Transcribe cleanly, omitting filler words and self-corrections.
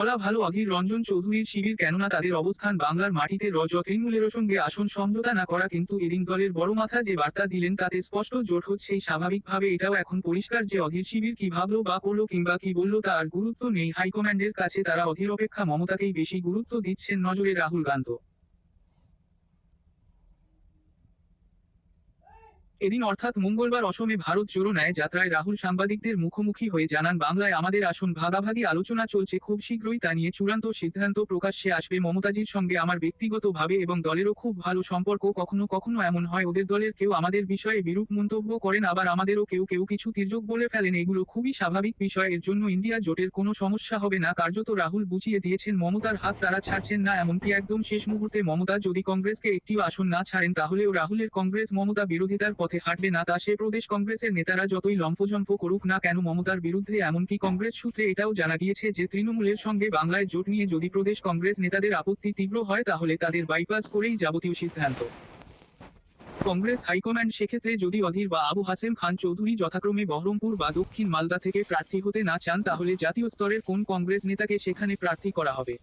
বলা ভালো অধীর রঞ্জন চৌধুরীর শিবির, কেননা তাদের অবস্থান বাংলার মাটিতে তৃণমূলের সঙ্গে আসন সমঝোতা না করা। কিন্তু এদিন দলের বড় মাথা যে বার্তা দিলেন তাতে স্পষ্ট জোট হচ্ছেই। স্বাভাবিকভাবে এটাও এখন পরিষ্কার যে অধীর শিবির কি ভাবলো বা করলো কিংবা কি বললো তা আর গুরুত্ব নেই হাইকম্যান্ডের কাছে। তারা অধীর অপেক্ষা মমতাকেই বেশি গুরুত্ব দিচ্ছেন নজরে রাহুল গান্ধী। এদিন অর্থাৎ মঙ্গলবার অসমে ভারত জোড়ো ন্যায় যাত্রায় রাহুল সাংবাদিকদের মুখোমুখি হয়ে জানান, বাংলায় আমাদের আসন ভাগাভাগি আলোচনা চলছে, খুব শীঘ্রই তা নিয়ে চূড়ান্ত সিদ্ধান্ত প্রকাশ্যে আসবে। মমতাজির সঙ্গে আমার ব্যক্তিগতভাবে এবং দলেরও খুব ভালো সম্পর্ক। কখনো কখনো এমন হয় ওদের দলের কেউ আমাদের বিষয়ে বিরূপ মন্তব্য করেন, আবার আমাদেরও কেউ কেউ কিছু তির্যক বলে ফেলেন। এগুলো খুবই স্বাভাবিক বিষয়, এর জন্য ইন্ডিয়া জোটের কোনো সমস্যা হবে না। কার্যত রাহুল বুঝিয়ে দিয়েছেন মমতার হাত তারা ছাড়ছেন না। এমনকি একদম শেষ মুহূর্তে মমতা যদি কংগ্রেসকে একটিও আসন না ছাড়েন তাহলেও রাহুলের কংগ্রেস মমতা বিরোধিতার পথে হাঁটবে না। তা সে প্রদেশ কংগ্রেসের নেতারা যতই লম্ফজম্ফ করুক না কেন মমতার বিরুদ্ধে। এমনকি কংগ্রেস সূত্রে এটাও জানা গিয়েছে যে তৃণমূলের সঙ্গে বাংলায় জোট নিয়ে যদি প্রদেশ কংগ্রেস নেতাদের আপত্তি তীব্র হয় তাহলে তাদের বাইপাস করেই যাবতীয় সিদ্ধান্ত কংগ্রেস হাইকম্যান্ড। সেক্ষেত্রে যদি অধীর বা আবু হাসেম খান চৌধুরী যথাক্রমে বহরমপুর বা দক্ষিণ মালদা থেকে প্রার্থী হতে না চান তাহলে জাতীয় স্তরের কোন কংগ্রেস নেতাকে সেখানে প্রার্থী করা হবে।